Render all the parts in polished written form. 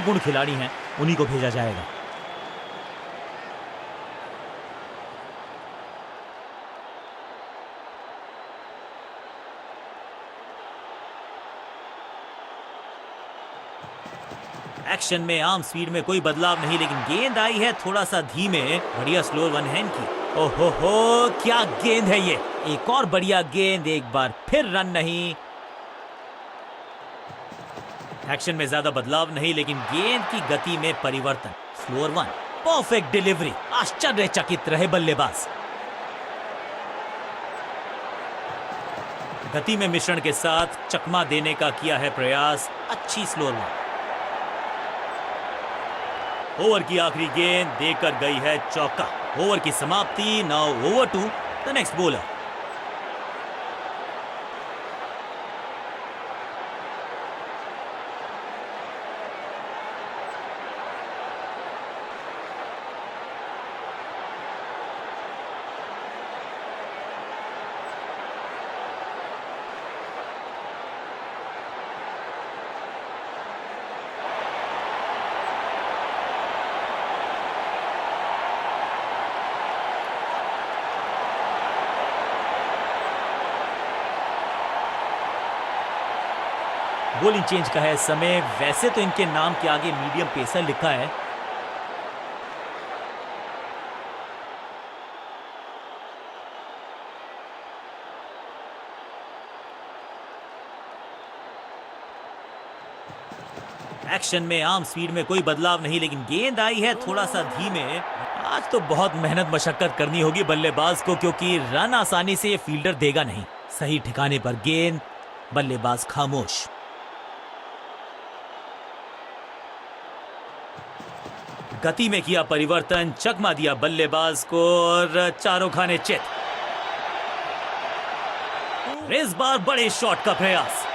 महत्वपूर्ण खिलाड़ी हैं, उन्हीं को भेजा जाएगा। एक्शन में आर्म स्पीड में कोई बदलाव नहीं, लेकिन गेंद आई है थोड़ा सा धीमे। बढ़िया स्लोअर वन हैंड की। ओहो हो, क्या गेंद है ये। एक और बढ़िया गेंद, एक बार फिर रन नहीं। एक्शन में ज्यादा बदलाव नहीं, लेकिन गेंद की गति में परिवर्तन। Slower one, perfect delivery. आश्चर्यचकित रहे बल्लेबाज। गति में मिश्रण के साथ चकमा देने का किया है प्रयास। अच्छी स्लोअर वन। ओवर की आखिरी गेंद देकर गई है चौका। ओवर की समाप्ति। Now over to the next bowler. Bowling change का है समय। वैसे तो इनके नाम के आगे मीडियम पेसर लिखा है। एक्शन में आर्म स्पीड में कोई बदलाव नहीं, लेकिन गेंद आई है थोड़ा सा धीमे। आज तो बहुत मेहनत मशक्कत करनी होगी बल्लेबाज को, क्योंकि रन आसानी से ये फील्डर देगा नहीं। सही ठिकाने पर गेंद, बल्लेबाज खामोश। गति में किया परिवर्तन, चकमा दिया बल्लेबाज को और चारों खाने चित। इस बार बड़े शॉट का प्रयास।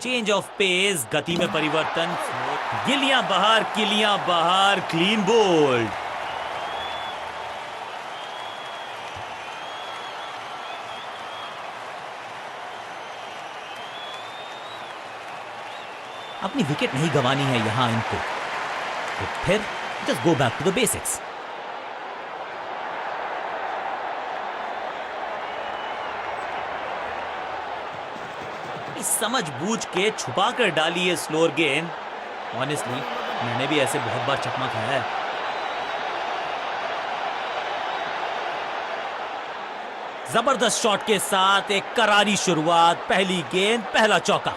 चेंज ऑफ पेस, गति में परिवर्तन। गिलियां बाहर, किलियां बाहर, क्लीन बोल्ड। अपनी विकेट नहीं गंवानी है यहां इनको, तो फिर just go back to the basics. समझ बूझ के छुपा कर डाली है स्लोअर गेंद। ऑनेस्टली मैंने भी ऐसे बहुत बार चकमा खाया है। जबरदस्त शॉट के साथ एक करारी शुरुआत। पहली गेंद, पहला चौका।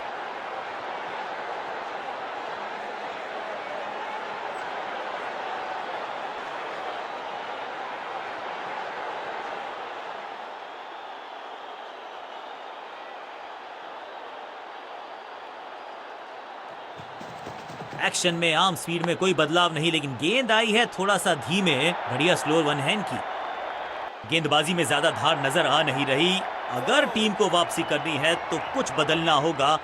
एक्शन में आर्म स्पीड में कोई बदलाव नहीं, लेकिन गेंद आई है थोड़ा सा धीमे। बढ़िया स्लोअर वन हैंड की। गेंदबाजी में ज्यादा धार नजर आ नहीं रही। अगर टीम को वापसी करनी है तो कुछ बदलना होगा।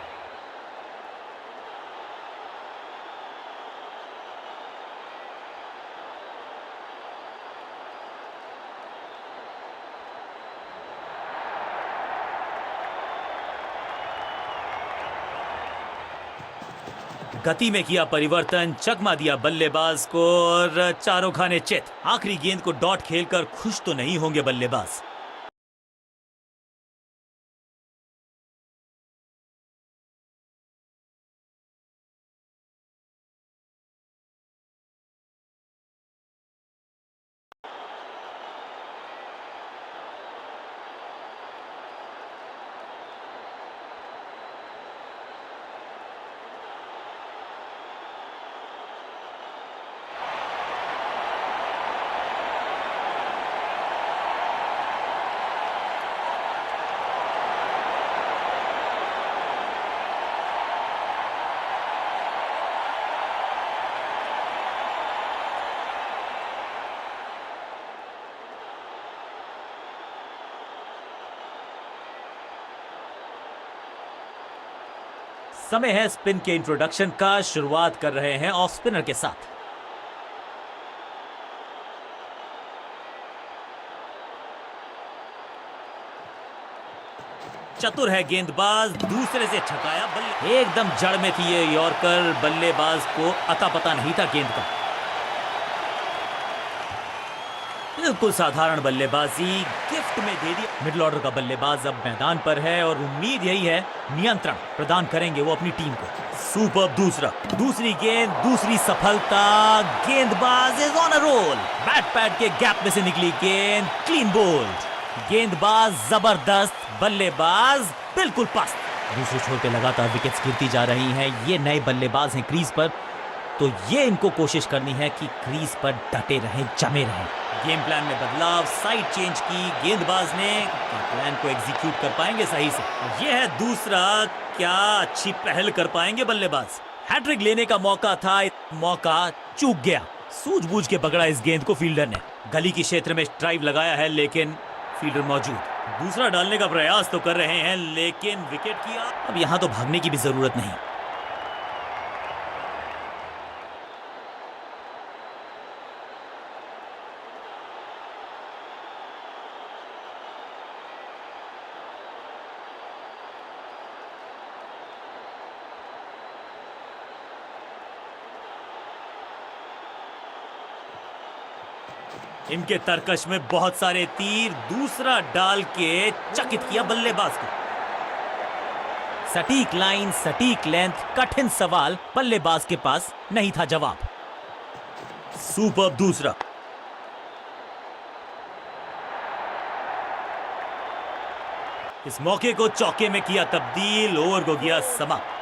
गति में किया परिवर्तन, चकमा दिया बल्लेबाज को और चारों खाने चित। आखिरी गेंद को डॉट खेलकर खुश तो नहीं होंगे बल्लेबाज। समय है स्पिन के इंट्रोडक्शन का। शुरुआत कर रहे हैं ऑफ स्पिनर के साथ। चतुर है गेंदबाज, दूसरे से छकाया। बल्ले एकदम जड़ में थी ये यॉर्कर, बल्लेबाज को अता पता नहीं था गेंद का। बिल्कुल साधारण बल्लेबाजी गिफ्ट में दे दी। मिडिल ऑर्डर का बल्लेबाज अब मैदान पर है और उम्मीद यही है नियंत्रण प्रदान करेंगे वो अपनी टीम को। सुपर दूसरी गेंद, दूसरी सफलता। गेंदबाज is on a roll. Bat pad के गैप में से निकली गेंद, क्लीन बोल्ड। गेंदबाज जबरदस्त, बल्लेबाज बिल्कुल पस्त। दूसरे छोर पे लगातार विकेट्स गिरती जा रही हैं। ये नए बल्लेबाज हैं क्रीज पर, तो ये इनको कोशिश करनी है कि क्रीज पर डटे रहें, जमे रहें। गेम प्लान में बदलाव, साइड चेंज की गेंदबाज ने। क्या प्लान को एग्जीक्यूट कर पाएंगे सही से? यह है दूसरा। क्या अच्छी पहल कर पाएंगे बल्लेबाज? हैट्रिक लेने का मौका था, मौका चूक गया। सूझबूझ के पकड़ा इस गेंद को फील्डर ने। गली के क्षेत्र में ड्राइव लगाया है, लेकिन फील्डर मौजूद। दूसरा डालने का प्रयास तो कर रहे हैं, लेकिन विकेट किया। अब यहां तो भागने की भी जरूरत नहीं। इनके तरकश में बहुत सारे तीर। दूसरा डाल के चकित किया बल्लेबाज को। सटीक लाइन, सटीक लेंथ, कठिन सवाल। बल्लेबाज के पास नहीं था जवाब। सुपर दूसरा। इस मौके को चौके में किया तब्दील। ओवर को किया समाप्त।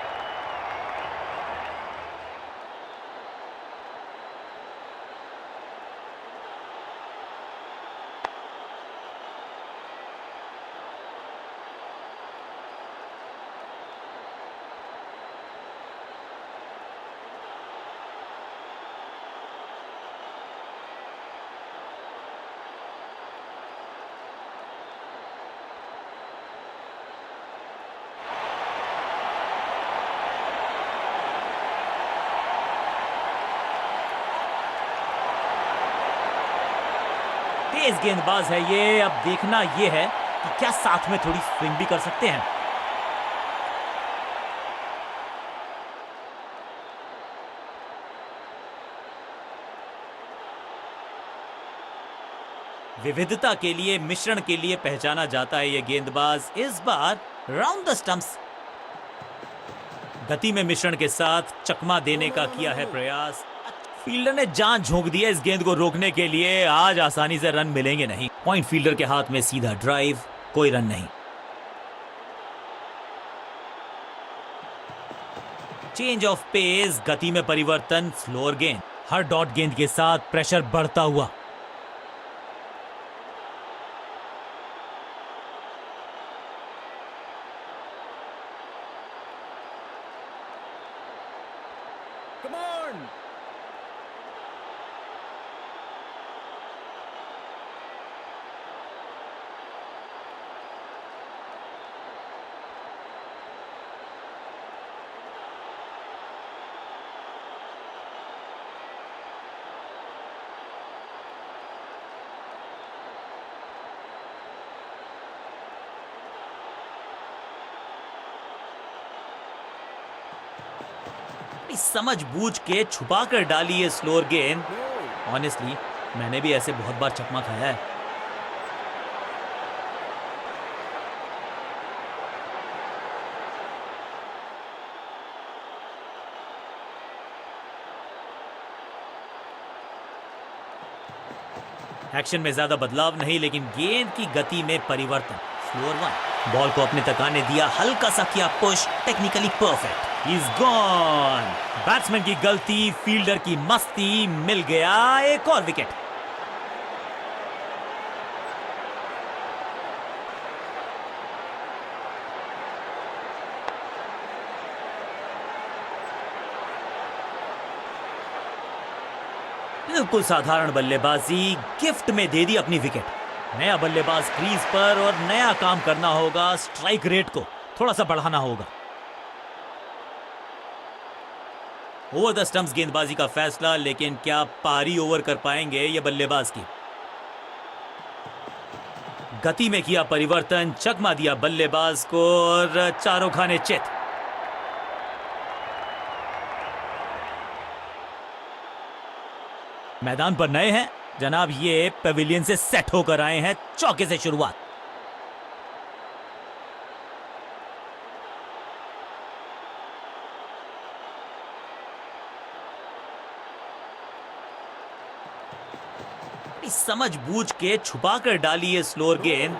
तेज गेंदबाज है ये। अब देखना ये है कि क्या साथ में थोड़ी स्विंग भी कर सकते हैं। विविधता के लिए, मिश्रण के लिए पहचाना जाता है ये गेंदबाज। इस बार राउंड द स्टंप्स। गति में मिश्रण के साथ चकमा देने का किया है प्रयास। फील्डर ने जान झोंक दी है इस गेंद को रोकने के लिए। आज आसानी से रन मिलेंगे नहीं। पॉइंट फील्डर के हाथ में सीधा ड्राइव, कोई रन नहीं। चेंज ऑफ पेस, गति में परिवर्तन, स्लोअर गेंद। हर डॉट गेंद के साथ प्रेशर बढ़ता हुआ। समझ बूझ के छुपा कर डाली है स्लोअर गेंद। ऑनेस्टली मैंने भी ऐसे बहुत बार चकमा खाया है। एक्शन में ज्यादा बदलाव नहीं, लेकिन गेंद की गति में परिवर्तन। Slower one. बॉल को अपने तक आने दिया, हल्का सा किया push, technically perfect. He is gone. Batsman की गलती, फील्डर की मस्ती, मिल गया एक और विकेट। बिल्कुल साधारण बल्लेबाजी, गिफ्ट में दे दी अपनी विकेट। नया बल्लेबाज क्रीज पर और नया काम करना होगा। स्ट्राइक रेट को थोड़ा सा बढ़ाना होगा। ओवर द स्टंप्स गेंदबाजी का फैसला, लेकिन क्या पारी ओवर कर पाएंगे ये बल्लेबाज की। गति में किया परिवर्तन, चकमा दिया बल्लेबाज को और चारों खाने चित। मैदान पर नए हैं जनाब, ये पेविलियन से सेट होकर आए हैं। चौके से शुरुआत। समझ बूझ के छुपा कर डाली है स्लोअर गेंद।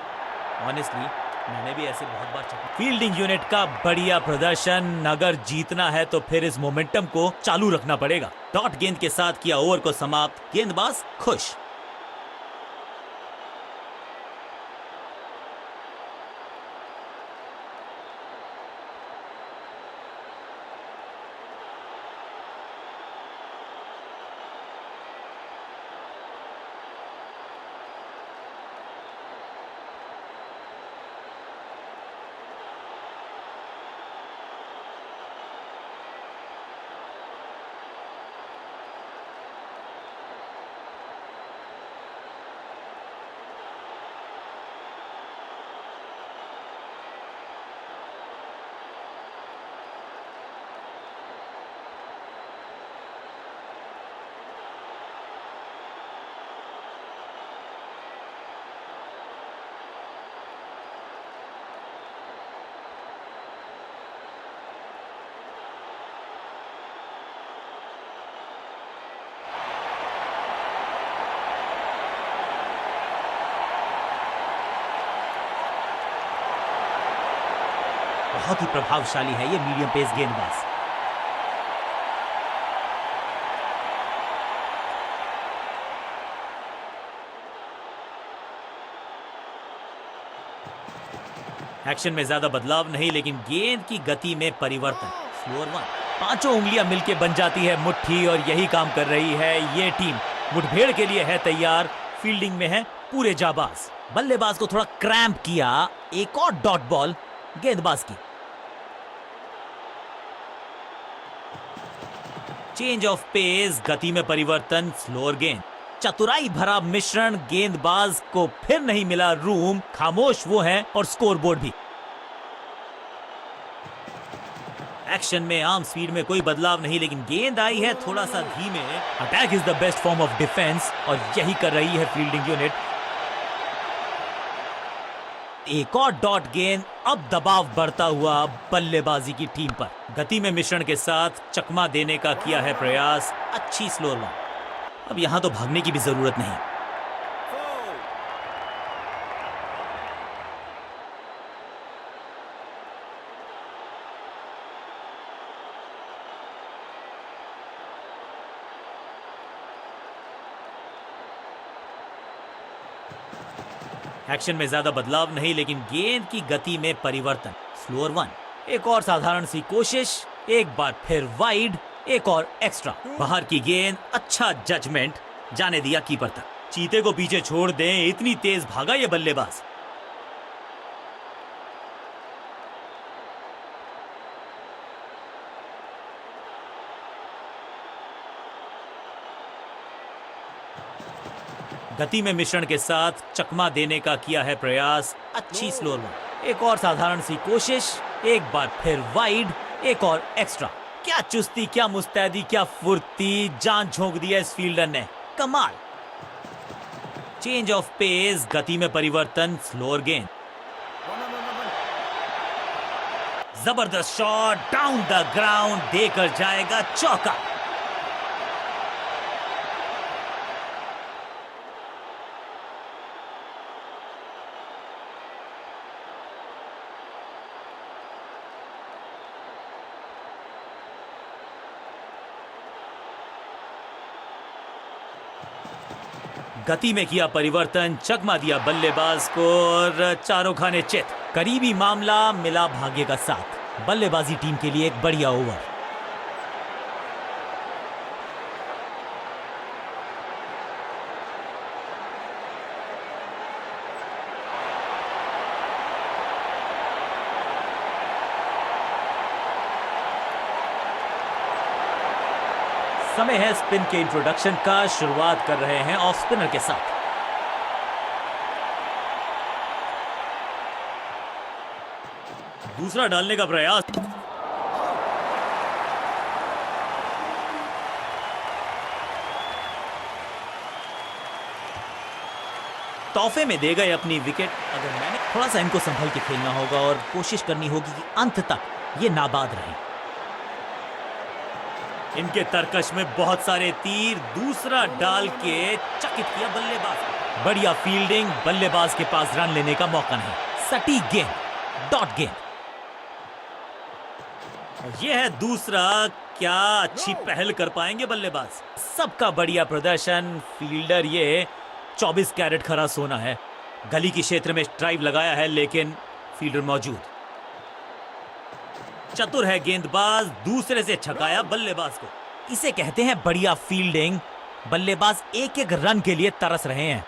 ऑनेस्टली मैंने भी ऐसे बहुत बार चुका। फील्डिंग यूनिट का बढ़िया प्रदर्शन। अगर जीतना है तो फिर इस मोमेंटम को चालू रखना पड़ेगा। डॉट गेंद के साथ किया ओवर को समाप्त। गेंदबाज खुश। बहुत ही प्रभावशाली है ये मीडियम पेस गेंदबाज। एक्शन में ज्यादा बदलाव नहीं, लेकिन गेंद की गति में परिवर्तन। Slower one. पांचों उंगलियां मिलके बन जाती है मुट्ठी, और यही काम कर रही है ये टीम। मुठभेड़ के लिए है तैयार। फील्डिंग में है पूरे जाबाज। बल्लेबाज को थोड़ा क्रैम्प किया। एक और डॉट बॉल गेंदबाज की। चेंज ऑफ पेस, गति में परिवर्तन। स्लोअर गेंद। चतुराई भरा मिश्रण। गेंदबाज को फिर नहीं मिला रूम। खामोश वो है और स्कोरबोर्ड भी। एक्शन में आर्म स्पीड में कोई बदलाव नहीं, लेकिन गेंद आई है थोड़ा सा धीमे। Attack is the best form of defence, और यही कर रही है फील्डिंग यूनिट। एक और डॉट गेंद। अब दबाव बढ़ता हुआ बल्लेबाजी की टीम पर। गति में मिश्रण के साथ चकमा देने का किया है प्रयास। अच्छी स्लोअर वन। अब यहां तो भागने की भी जरूरत नहीं। एक्शन में ज्यादा बदलाव नहीं, लेकिन गेंद की गति में परिवर्तन। Slower one. एक और साधारण सी कोशिश। एक बार फिर वाइड। एक और एक्स्ट्रा। बाहर की गेंद। अच्छा जजमेंट। जाने दिया कीपर तक। चीते को पीछे छोड़ दें, इतनी तेज भागा ये बल्लेबाज। गति में मिश्रण के साथ चकमा देने का किया है प्रयास। अच्छी स्लोअर वन। एक और साधारण सी कोशिश। एक बार फिर वाइड। एक और एक्स्ट्रा। क्या चुस्ती, क्या मुस्तैदी, क्या फुर्ती। जान झोंक दिया इस फील्डर ने। कमाल। चेंज ऑफ पेस, गति में परिवर्तन। स्लोअर गेंद। जबरदस्त शॉट डाउन द ग्राउंड, देकर जाएगा चौका। गति में किया परिवर्तन। चकमा दिया बल्लेबाज को और चारों खाने चित। करीबी मामला, मिला भाग्य का साथ। बल्लेबाजी टीम के लिए एक बढ़िया ओवर। समय है स्पिन के इंट्रोडक्शन का। शुरुआत कर रहे हैं ऑफ स्पिनर के साथ। दूसरा डालने का प्रयास। तोहफे में दे गए अपनी विकेट। अगर मैंने थोड़ा सा इनको संभल के खेलना होगा और कोशिश करनी होगी कि अंत तक ये नाबाद रहे। इनके तरकश में बहुत सारे तीर। दूसरा डाल के चकित किया बल्लेबाज। बढ़िया फील्डिंग। बल्लेबाज के पास रन लेने का मौका नहीं। सटीक गेंद, डॉट गेंद। यह है दूसरा। क्या अच्छी पहल कर पाएंगे बल्लेबाज। सबका बढ़िया प्रदर्शन। फील्डर ये 24 कैरेट खरा सोना है। गली के क्षेत्र में ड्राइव लगाया है लेकिन फील्डर मौजूद। चतुर है गेंदबाज। दूसरे से छकाया बल्लेबाज को। इसे कहते हैं बढ़िया फील्डिंग। बल्लेबाज एक एक रन के लिए तरस रहे हैं।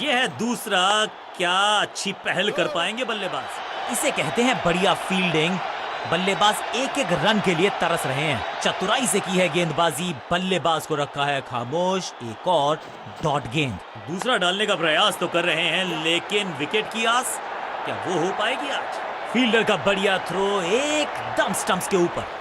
यह है दूसरा। क्या अच्छी पहल कर पाएंगे बल्लेबाज। इसे कहते हैं बढ़िया फील्डिंग। बल्लेबाज एक एक रन के लिए तरस रहे हैं। चतुराई से की है गेंदबाजी। बल्लेबाज को रखा है खामोश। एक और डॉट गेंद। दूसरा डालने का प्रयास तो कर रहे हैं लेकिन विकेट की आस क्या वो हो पाएगी आज। फील्डर का बढ़िया थ्रो एकदम स्टंप्स के ऊपर।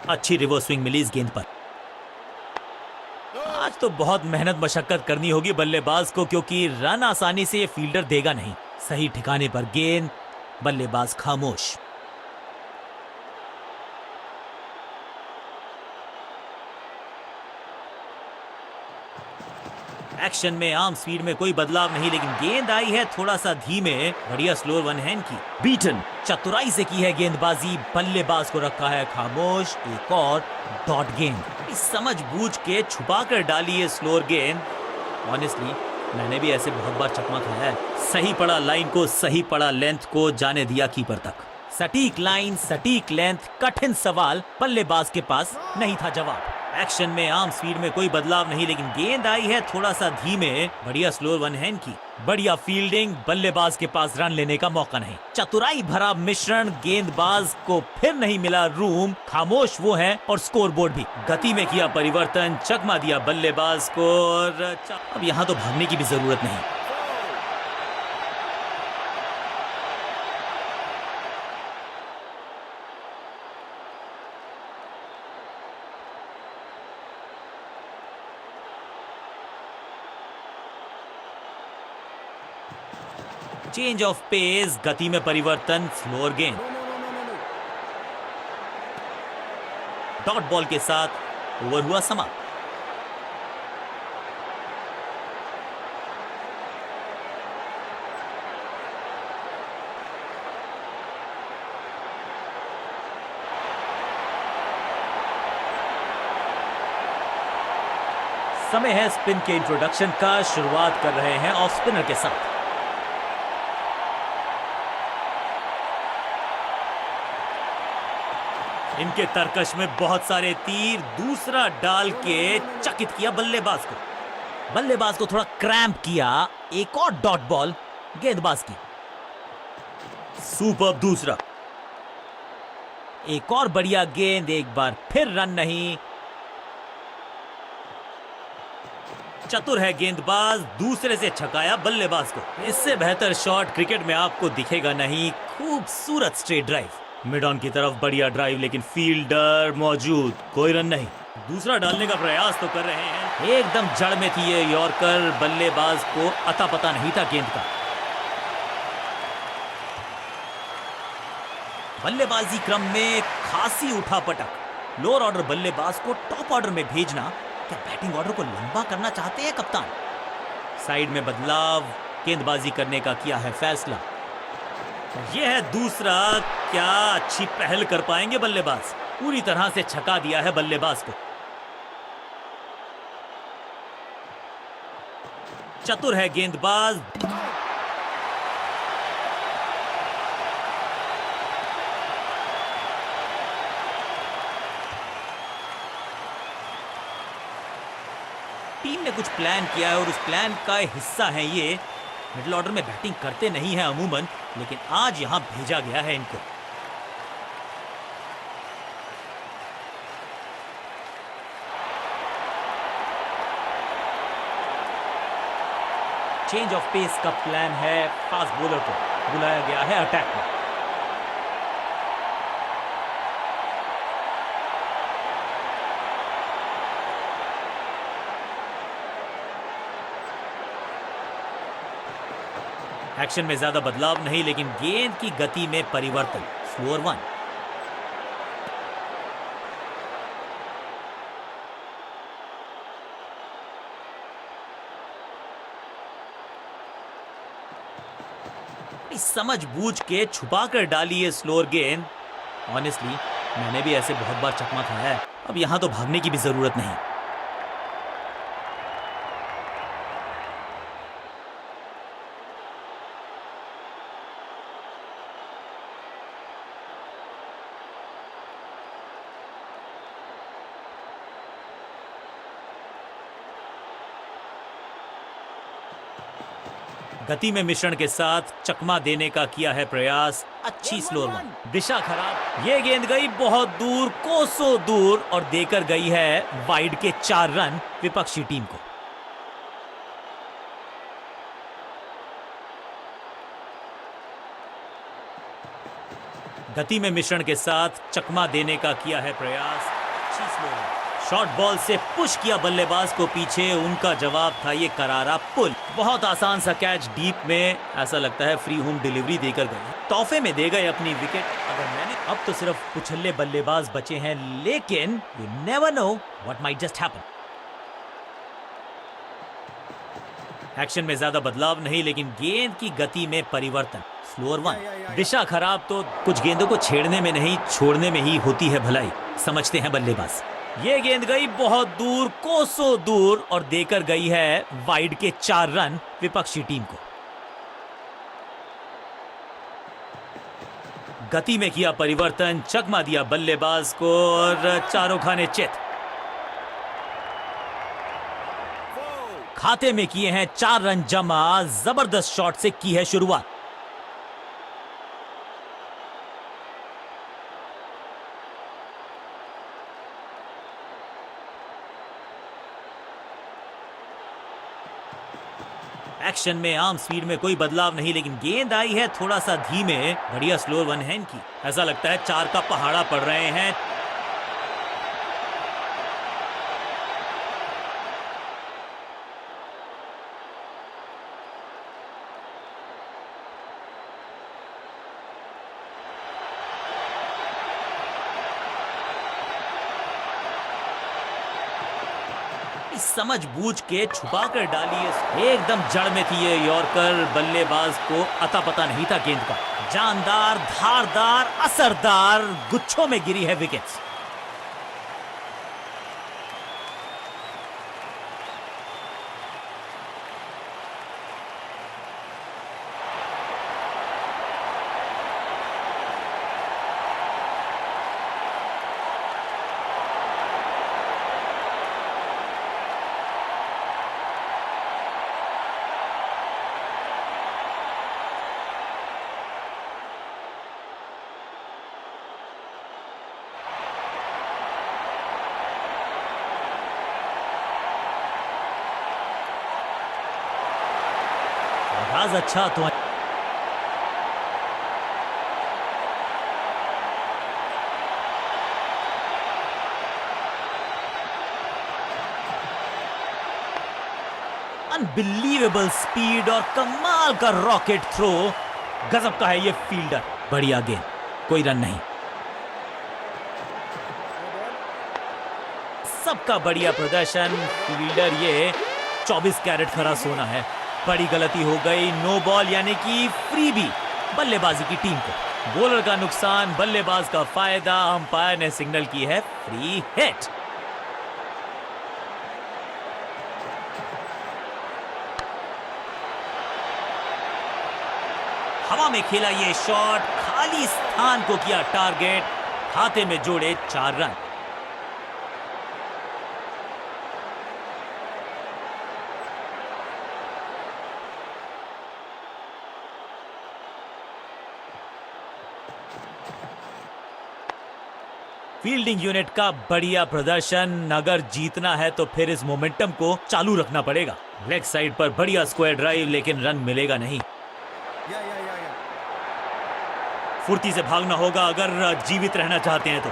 अच्छी रिवर्स स्विंग मिली इस गेंद पर। आज तो बहुत मेहनत मशक्कत करनी होगी बल्लेबाज को क्योंकि रन आसानी से ये फील्डर देगा नहीं। सही ठिकाने पर गेंद। बल्लेबाज खामोश। एक्शन में आर्म स्पीड में कोई बदलाव नहीं लेकिन गेंद आई है थोड़ा सा धीमे। बढ़िया स्लोअर वन हैंड की। बीटन चतुराई से की है गेंदबाजी। बल्लेबाज को रखा है खामोश। एक और डॉट गेंद। समझ बूझ के छुपा कर डाली है स्लोअर गेंद। ऑनेस्टली मैंने भी ऐसे बहुत बार चकमा खाया है। सही पड़ा लाइन को, सही पड़ा लेंथ को, जाने दिया कीपर तक। सटीक लाइन, सटीक लेंथ। कठिन सवाल। बल्लेबाज के पास नहीं था जवाब। एक्शन में आर्म स्पीड में कोई बदलाव नहीं लेकिन गेंद आई है थोड़ा सा धीमे। बढ़िया स्लोअर वन हैंड की। बढ़िया फील्डिंग। बल्लेबाज के पास रन लेने का मौका नहीं। चतुराई भरा मिश्रण। गेंदबाज को फिर नहीं मिला रूम। खामोश वो है और स्कोर बोर्ड भी। गति में किया परिवर्तन। चकमा दिया बल्लेबाज को। और अब यहां तो भागने की भी जरूरत नहीं। Change of pace. गति में परिवर्तन। स्लोअर गेंद। डॉट बॉल के साथ ओवर हुआ समाप्त। समय है स्पिन के इंट्रोडक्शन का। शुरुआत कर रहे हैं ऑफ स्पिनर के साथ। इनके तरकश में बहुत सारे तीर। दूसरा डाल के चकित किया बल्लेबाज को। बल्लेबाज को थोड़ा क्रैम्प किया। एक और डॉट बॉल गेंदबाज की। सुपर दूसरा। एक और बढ़िया गेंद। एक बार फिर रन नहीं। चतुर है गेंदबाज। दूसरे से छकाया बल्लेबाज को। इससे बेहतर शॉट क्रिकेट में आपको दिखेगा नहीं। खूबसूरत स्ट्रेट ड्राइव। मिड ऑन की तरफ बढ़िया ड्राइव, लेकिन फील्डर मौजूद, कोई रन नहीं। दूसरा डालने का प्रयास तो कर रहे हैं, एकदम जड़ में थी ये यॉर्कर, बल्लेबाज को अता पता नहीं था गेंद का। बल्लेबाजी क्रम में खासी उठापटक। लोअर ऑर्डर बल्लेबाज को टॉप ऑर्डर में भेजना, क्या बैटिंग ऑर्डर को लंबा करना चाहते हैं कप्तान? साइड में बदलाव, गेंदबाजी करने का किया है फैसला। यह है दूसरा, क्या अच्छी पहल कर पाएंगे बल्लेबाज? पूरी तरह से छका दिया है बल्लेबाज को। चतुर है गेंदबाज। टीम ने कुछ प्लान किया है और उस प्लान का हिस्सा है ये। मिडिल ऑर्डर में बैटिंग करते नहीं है अमूमन, लेकिन आज यहां भेजा गया है इनको। चेंज ऑफ पेस का प्लान है, फास्ट बॉलर को बुलाया गया है अटैक में। एक्शन में ज्यादा बदलाव नहीं, लेकिन गेंद की गति में परिवर्तन। Slower one. समझ बूझ के छुपा कर डाली है स्लोअर गेंद। ऑनेस्टली मैंने भी ऐसे बहुत बार चकमा खाया है, अब यहां तो भागने की भी जरूरत नहीं। गति में मिश्रण के साथ चकमा देने का किया है प्रयास। अच्छी स्लोअर वन। दिशा खराब, ये गेंद गई बहुत दूर, कोसों दूर, और देकर गई है वाइड के 4 रन विपक्षी टीम को। गति में मिश्रण के साथ चकमा देने का किया है प्रयास। अच्छी स्लोअर वन। शॉर्ट बॉल से पुश किया बल्लेबाज को पीछे, उनका जवाब था ये करारा पुल। बहुत आसान सा कैच डीप में, ऐसा लगता है फ्री होम डिलीवरी देकर गए, तोहफे में दे गए अपनी विकेट। अगर मैंने अब तो सिर्फ उछल्ले बल्लेबाज बचे हैं, लेकिन you never know what might just happen. Action में ज्यादा बदलाव नहीं, लेकिन गेंद की गति में परिवर्तन। Slower one. दिशा खराब तो कुछ गेंदों को छेड़ने में नहीं, छोड़ने में ही होती है भलाई, समझते हैं बल्लेबाज। ये गेंद गई बहुत दूर, कोसों दूर, और देकर गई है वाइड के 4 रन विपक्षी टीम को। गति में किया परिवर्तन, चकमा दिया बल्लेबाज को, और चारों खाने चित। खाते में किए हैं 4 रन जमा। जबरदस्त शॉट से की है शुरुआत। एक्शन में आर्म स्पीड में कोई बदलाव नहीं, लेकिन गेंद आई है थोड़ा सा धीमे। बढ़िया स्लोअर वन है इनकी। ऐसा लगता है 4 का पहाड़ा पड़ रहे हैं। समझ बूझ के छुपा कर डाली है, एकदम जड़ में थी ये यॉर्कर, बल्लेबाज को अता पता नहीं था गेंद का। जानदार, धारदार, असरदार, गुच्छों में गिरी है विकेट्स। अच्छा तो अनबिलीवेबल स्पीड और कमाल का रॉकेट थ्रो। गजब का है ये फील्डर। बढ़िया गेंद, कोई रन नहीं। सबका बढ़िया प्रदर्शन। फील्डर ये 24 कैरेट खरा सोना है। बड़ी गलती हो गई, नो बॉल यानी कि फ्री बी बल्लेबाजी की टीम को। बॉलर का नुकसान, बल्लेबाज का फायदा। अंपायर ने सिग्नल की है फ्री हिट। हवा में खेला ये शॉट, खाली स्थान को किया टारगेट। खाते में जोड़े 4 रन। फील्डिंग यूनिट का बढ़िया प्रदर्शन। अगर जीतना है तो फिर इस मोमेंटम को चालू रखना पड़ेगा। लेग साइड पर बढ़िया स्क्वायर ड्राइव, लेकिन रन मिलेगा नहीं। फुर्ती से भागना होगा अगर जीवित रहना चाहते हैं तो।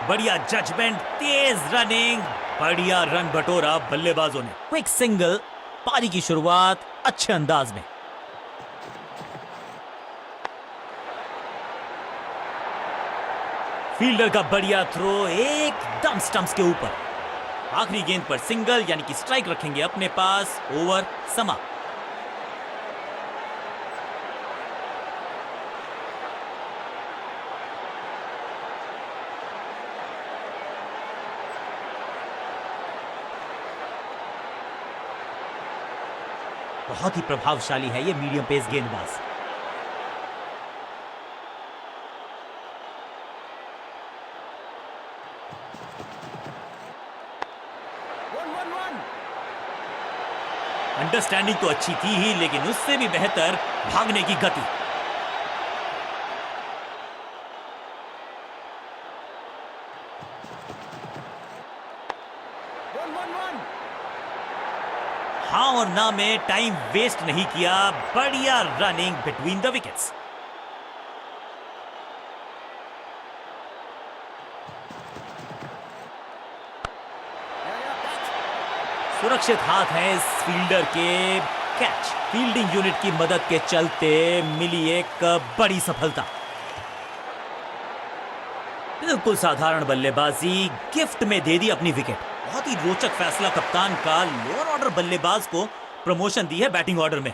बढ़िया जजमेंट, तेज रनिंग, बढ़िया रन बटोरा बल्लेबाजों ने। क्विक सिंगल, पारी की शुरुआत अच्छे अंदाज में। फील्डर का बढ़िया थ्रो एकदम स्टंप्स के ऊपर। आखिरी गेंद पर सिंगल यानी कि स्ट्राइक रखेंगे अपने पास। ओवर समाप्त। बहुत ही प्रभावशाली है ये मीडियम पेस गेंदबाज। अंडरस्टैंडिंग तो अच्छी थी ही, लेकिन उससे भी बेहतर भागने की गति। हाँ और ना में टाइम वेस्ट नहीं किया। बढ़िया रनिंग बिटवीन द विकेट्स। सुरक्षित हाथ है इस फील्डर के। कैच। फील्डिंग यूनिट की मदद के चलते मिली एक बड़ी सफलता। बिल्कुल साधारण बल्लेबाजी, गिफ्ट में दे दी अपनी विकेट। बहुत ही रोचक फैसला कप्तान का। लोअर ऑर्डर बल्लेबाज को प्रमोशन दी है बैटिंग ऑर्डर में।